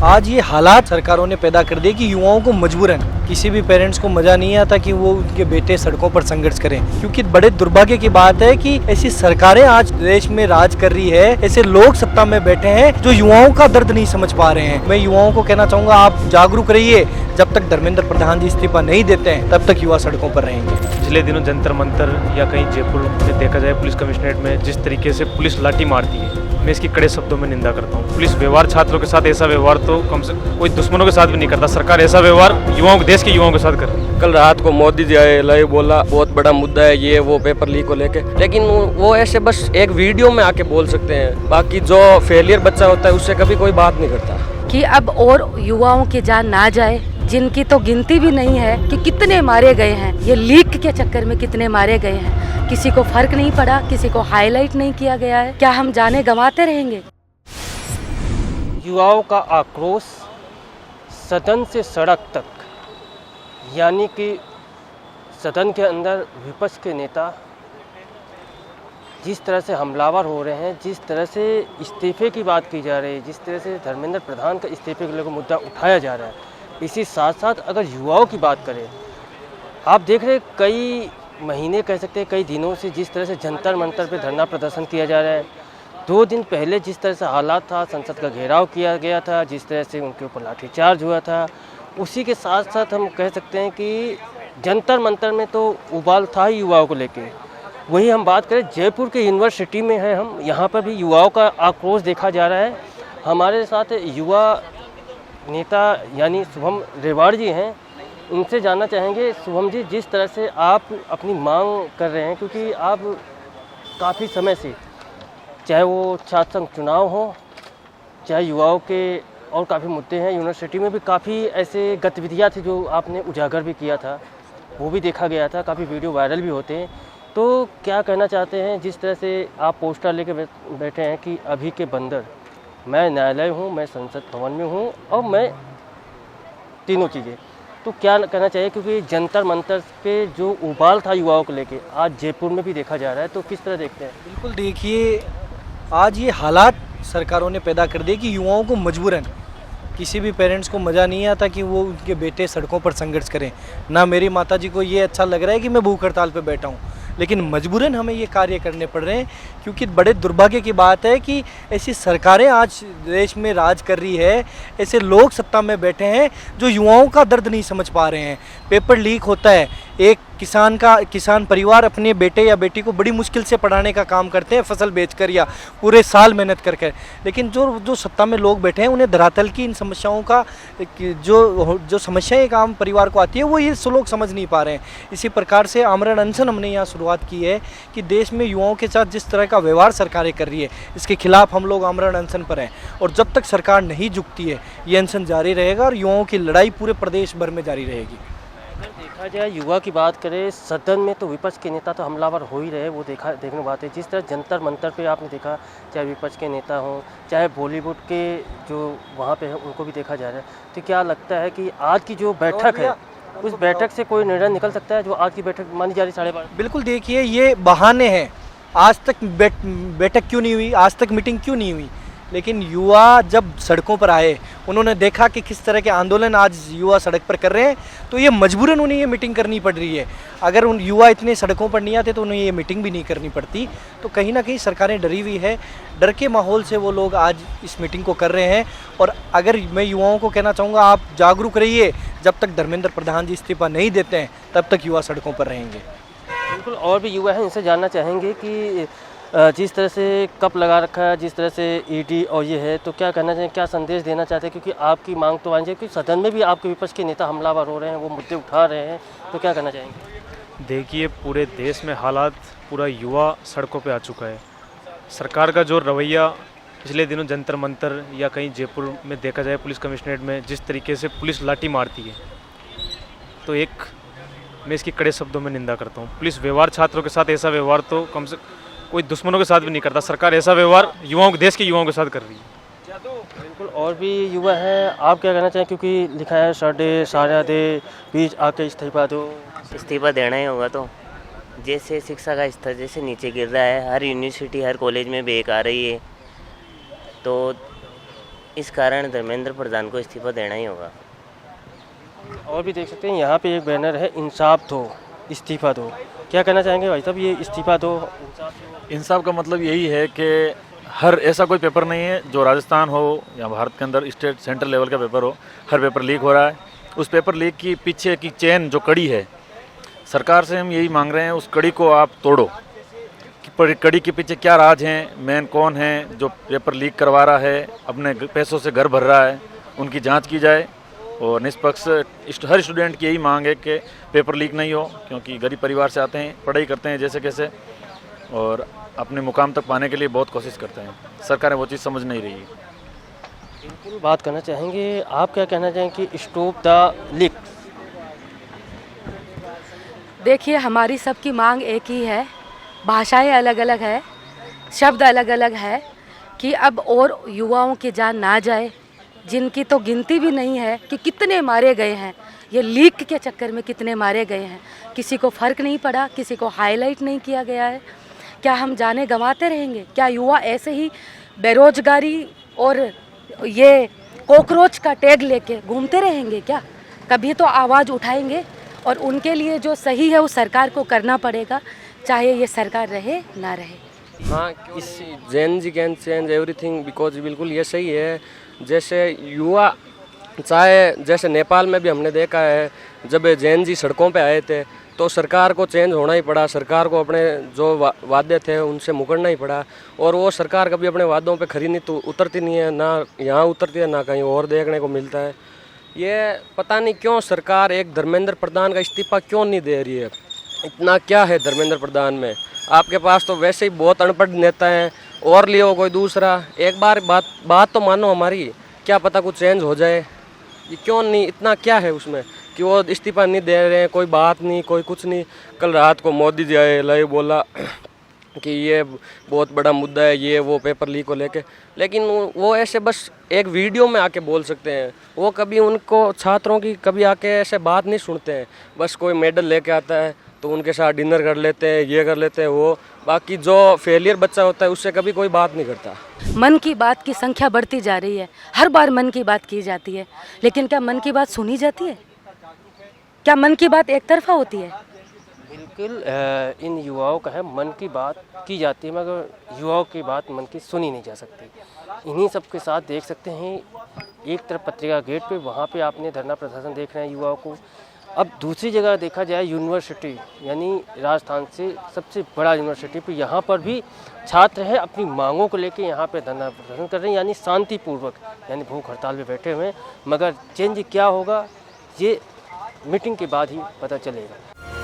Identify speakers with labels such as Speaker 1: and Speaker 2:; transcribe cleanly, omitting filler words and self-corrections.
Speaker 1: आज ये हालात सरकारों ने पैदा कर दिए कि युवाओं को मजबूरन, किसी भी पेरेंट्स को मजा नहीं आता कि वो उनके बेटे सड़कों पर संघर्ष करें, क्योंकि बड़े दुर्भाग्य की बात है कि ऐसी सरकारें आज देश में राज कर रही है, ऐसे लोग सत्ता में बैठे हैं जो युवाओं का दर्द नहीं समझ पा रहे हैं। मैं युवाओं को कहना चाहूंगा, आप जागरूक रहिए। जब तक धर्मेंद्र प्रधान जी इस्तीफा नहीं देते हैं तब तक युवा सड़कों पर रहेंगे।
Speaker 2: पिछले दिनों जंतर मंतर या कहीं जयपुर में देखा जाए पुलिस कमिश्नरेट में जिस तरीके से पुलिस लाठी मारती है, मैं इसकी कड़े शब्दों में निंदा करता हूँ। पुलिस व्यवहार छात्रों के साथ ऐसा व्यवहार तो कम से कोई दुश्मनों के साथ भी नहीं करता, सरकार ऐसा व्यवहार युवाओं देश के युवाओं के साथ कर रही है।
Speaker 3: कल रात को मोदी जी आए, लाइव बोला बहुत बड़ा मुद्दा है ये वो पेपर लीक को लेके, लेकिन वो ऐसे बस एक वीडियो में आके बोल सकते हैं, बाकी जो फेलियर बच्चा होता है उससे कभी कोई बात नहीं करता।
Speaker 4: कि अब और युवाओं की जान ना जाए, जिनकी तो गिनती भी नहीं है कि कितने मारे गए हैं, ये लीक के चक्कर में कितने मारे गए हैं, किसी को फर्क नहीं पड़ा, किसी को हाईलाइट नहीं किया गया है। क्या हम जाने गंवाते रहेंगे?
Speaker 5: युवाओं का आक्रोश सदन से सड़क तक, यानी कि सदन के अंदर विपक्ष के नेता जिस तरह से हमलावर हो रहे हैं, जिस तरह से इस्तीफे की बात की जा रही है, जिस तरह से धर्मेंद्र प्रधान का इस्तीफे के लेकर मुद्दा उठाया जा रहा है, इसी साथ साथ अगर युवाओं की बात करें, आप देख रहे हैं कई महीने कह सकते हैं, कई दिनों से जिस तरह से जंतर मंतर पे धरना प्रदर्शन किया जा रहा है। 2 दिन पहले जिस तरह से हालात था, संसद का घेराव किया गया था, जिस तरह से उनके ऊपर लाठीचार्ज हुआ था, उसी के साथ साथ हम कह सकते हैं कि जंतर मंतर में तो उबाल था ही युवाओं को लेके। वही हम बात करें जयपुर के यूनिवर्सिटी में है, हम यहाँ पर भी युवाओं का आक्रोश देखा जा रहा है। हमारे साथ युवा नेता यानी शुभम रेवाड़ जी हैं, उनसे जानना चाहेंगे। शुभम जी, जिस तरह से आप अपनी मांग कर रहे हैं, क्योंकि आप काफ़ी समय से, चाहे वो छात्र संघ चुनाव हो, चाहे युवाओं के और काफ़ी मुद्दे हैं, यूनिवर्सिटी में भी काफ़ी ऐसे गतिविधियाँ थी जो आपने उजागर भी किया था, वो भी देखा गया था, काफ़ी वीडियो वायरल भी होते हैं। तो क्या कहना चाहते हैं, जिस तरह से आप पोस्टर लेके बैठे हैं कि अभी के बंदर, मैं न्यायालय हूँ, मैं संसद भवन में हूँ और मैं तीनों चीज़ें, तो क्या कहना चाहिए? क्योंकि जंतर मंतर पे जो उबाल था युवाओं को लेके, आज जयपुर में भी देखा जा रहा है, तो किस तरह देखते हैं?
Speaker 1: बिल्कुल, देखिए आज ये हालात सरकारों ने पैदा कर दिए कि युवाओं को मजबूरन, किसी भी पेरेंट्स को मज़ा नहीं आता कि वो उनके बेटे सड़कों पर संघर्ष करें। ना मेरी माताजी को ये अच्छा लग रहा है कि मैं भूख हड़ताल पे बैठा हूँ, लेकिन मजबूरन हमें ये कार्य करने पड़ रहे हैं, क्योंकि बड़े दुर्भाग्य की बात है कि ऐसी सरकारें आज देश में राज कर रही है, ऐसे लोग सत्ता में बैठे हैं जो युवाओं का दर्द नहीं समझ पा रहे हैं। पेपर लीक होता है, एक किसान परिवार अपने बेटे या बेटी को बड़ी मुश्किल से पढ़ाने का काम करते हैं, फसल बेचकर या पूरे साल मेहनत कर, लेकिन जो सत्ता में लोग बैठे हैं उन्हें धरातल की इन समस्याओं का जो समस्याएं एक आम परिवार को आती है वो ये लोग समझ नहीं पा रहे हैं। इसी प्रकार से आमरण अनशन हमने यहाँ शुरुआत की है कि देश में युवाओं के साथ जिस तरह का व्यवहार सरकारें कर रही है, इसके खिलाफ हम लोग आमरण अनशन पर हैं, और जब तक सरकार नहीं झुकती है ये अनशन जारी रहेगा और युवाओं की लड़ाई पूरे प्रदेश भर में जारी रहेगी।
Speaker 5: अगर देखा जाए युवा की बात करें, सदन में तो विपक्ष के नेता तो हमलावर हो ही रहे, वो देखने बात है। जिस तरह जंतर मंतर पे आपने देखा, चाहे विपक्ष के नेता हों, चाहे बॉलीवुड के जो वहाँ पे हैं, उनको भी देखा जा रहा है। तो क्या लगता है कि आज की जो बैठक है, उस बैठक से कोई निर्णय निकल सकता है जो आज की बैठक मानी जा रही 12:30?
Speaker 1: बिल्कुल, देखिए ये बहाने हैं। आज तक बैठक क्यों नहीं हुई, आज तक मीटिंग क्यों नहीं हुई, लेकिन युवा जब सड़कों पर आए, उन्होंने देखा कि किस तरह के आंदोलन आज युवा सड़क पर कर रहे हैं, तो ये मजबूरन उन्हें ये मीटिंग करनी पड़ रही है। अगर उन युवा इतने सड़कों पर नहीं आते तो उन्हें ये मीटिंग भी नहीं करनी पड़ती। तो कहीं ना कहीं सरकारें डरी हुई है, डर के माहौल से वो लोग आज इस मीटिंग को कर रहे हैं। और अगर मैं युवाओं को कहना चाहूँगा, आप जागरूक रहिए। जब तक धर्मेंद्र प्रधान जी इस्तीफा नहीं देते हैं तब तक युवा सड़कों पर रहेंगे।
Speaker 5: बिल्कुल, और भी युवा हैं, इनसे जानना चाहेंगे कि जिस तरह से कप लगा रखा है, जिस तरह से ईडी और ये है, तो क्या कहना चाहिए, क्या संदेश देना चाहते हैं? क्योंकि आपकी मांग तो आनी चाहिए, क्योंकि सदन में भी आपके विपक्ष के नेता हमलावर हो रहे हैं, वो मुद्दे उठा रहे हैं, तो क्या कहना चाहेंगे?
Speaker 2: देखिए, पूरे देश में हालात, पूरा युवा सड़कों पे आ चुका है। सरकार का जो रवैया पिछले दिनों जंतर मंतर या कहीं जयपुर में देखा जाए पुलिस कमिश्नरेट में जिस तरीके से पुलिस लाठी मारती है, तो मैं इसकी कड़े शब्दों में निंदा करता हूँ। पुलिस व्यवहार छात्रों के साथ ऐसा व्यवहार तो कम से कोई दुश्मनों के साथ भी नहीं करता, सरकार ऐसा व्यवहार देश के युवाओं के साथ कर रही है।
Speaker 5: बिल्कुल, और भी युवा हैं, आप क्या कहना चाहें? क्योंकि लिखा है सारा दे बीच आके इस्तीफा दो।
Speaker 6: इस्तीफा देना ही होगा। तो जैसे शिक्षा का स्तर जैसे नीचे गिर रहा है, हर यूनिवर्सिटी हर कॉलेज में बेक आ रही है, तो इस कारण धर्मेंद्र प्रधान को इस्तीफा देना ही होगा।
Speaker 5: और भी देख सकते हैं यहाँ पे एक बैनर है, इंसाफ दो इस्तीफा दो। क्या कहना चाहेंगे भाई साहब, ये इस्तीफा दो इंसाफ दो?
Speaker 7: इंसाफ का मतलब यही है कि हर ऐसा कोई पेपर नहीं है जो राजस्थान हो या भारत के अंदर स्टेट सेंट्रल लेवल का पेपर हो, हर पेपर लीक हो रहा है। उस पेपर लीक की पीछे की चेन जो कड़ी है, सरकार से हम यही मांग रहे हैं उस कड़ी को आप तोड़ो। कि कड़ी के पीछे क्या राज हैं, मैन कौन है जो पेपर लीक करवा रहा है, अपने पैसों से घर भर रहा है, उनकी जांच की जाए। और निष्पक्ष हर स्टूडेंट की यही मांग है कि पेपर लीक नहीं हो, क्योंकि गरीब परिवार से आते हैं, पढ़ाई करते हैं जैसे कैसे, और अपने मुकाम तक पाने के लिए बहुत कोशिश करते हैं। सरकारें वो चीज़ समझ नहीं रही है।
Speaker 5: बिल्कुल बात करना चाहेंगे, आप क्या कहना चाहेंगे कि स्टॉप द लीक?
Speaker 4: देखिए, हमारी सबकी मांग एक ही है, भाषाएं अलग अलग है, शब्द अलग अलग है कि अब और युवाओं की जान ना जाए, जिनकी तो गिनती भी नहीं है कि कितने मारे गए हैं। ये लीक के चक्कर में कितने मारे गए हैं, किसी को फ़र्क नहीं पड़ा, किसी को हाईलाइट नहीं किया गया है। क्या हम जाने गंवाते रहेंगे? क्या युवा ऐसे ही बेरोजगारी और ये कॉकरोच का टैग लेके घूमते रहेंगे? क्या कभी तो आवाज़ उठाएंगे, और उनके लिए जो सही है वो सरकार को करना पड़ेगा, चाहे ये सरकार रहे ना रहे।
Speaker 3: हाँ, इस Jain ji can change everything because बिल्कुल ये सही है। जैसे युवा चाहे, जैसे नेपाल में भी हमने देखा है, जब जैन जी सड़कों पे आए थे तो सरकार को चेंज होना ही पड़ा, सरकार को अपने जो वादे थे उनसे मुकरना ही पड़ा, और वो सरकार कभी अपने वादों पे खरी नहीं तो उतरती नहीं है, ना यहाँ उतरती है ना कहीं और देखने को मिलता है। ये पता नहीं क्यों सरकार एक धर्मेंद्र प्रधान का इस्तीफा क्यों नहीं दे रही है। इतना क्या है धर्मेंद्र प्रधान में? आपके पास तो वैसे ही बहुत अनपढ़ नेता हैं, और लियो कोई दूसरा। एक बार बात तो मानो हमारी, क्या पता कुछ चेंज हो जाए। ये क्यों नहीं, इतना क्या है उसमें कि वो इस्तीफा नहीं दे रहे हैं? कोई बात नहीं, कोई कुछ नहीं। कल रात को मोदी जी आए, लाइव बोला कि ये बहुत बड़ा मुद्दा है, ये वो पेपर लीक को लेके, लेकिन वो ऐसे बस एक वीडियो में आके बोल सकते हैं। वो कभी उनको छात्रों की कभी आके ऐसे बात नहीं सुनते हैं। बस कोई मेडल लेके आता है तो उनके साथ डिनर कर लेते हैं, ये कर लेते हैं वो, बाकी जो फेलियर बच्चा होता है उससे कभी कोई बात नहीं करता।
Speaker 4: मन की बात की संख्या बढ़ती जा रही है, हर बार मन की बात की जाती है, लेकिन क्या मन की बात सुनी जाती है? क्या मन की बात एक तरफा होती है?
Speaker 5: बिल्कुल इन युवाओं का है, मन की बात की जाती है मगर युवाओं की बात मन की सुनी नहीं जा सकती। इन्हीं सब के साथ देख सकते हैं, एक तरफ पत्रिका गेट पे, वहाँ पे आपने धरना प्रदर्शन देख रहे हैं युवाओं को। अब दूसरी जगह देखा जाए यूनिवर्सिटी, यानी राजस्थान से सबसे बड़ा यूनिवर्सिटी पे, यहाँ पर भी छात्र हैं अपनी मांगों को लेके यहाँ पे धरना प्रदर्शन कर रहे हैं, यानी शांतिपूर्वक, यानी भूख हड़ताल पे बैठे हुए हैं। मगर चेंज क्या होगा ये मीटिंग के बाद ही पता चलेगा।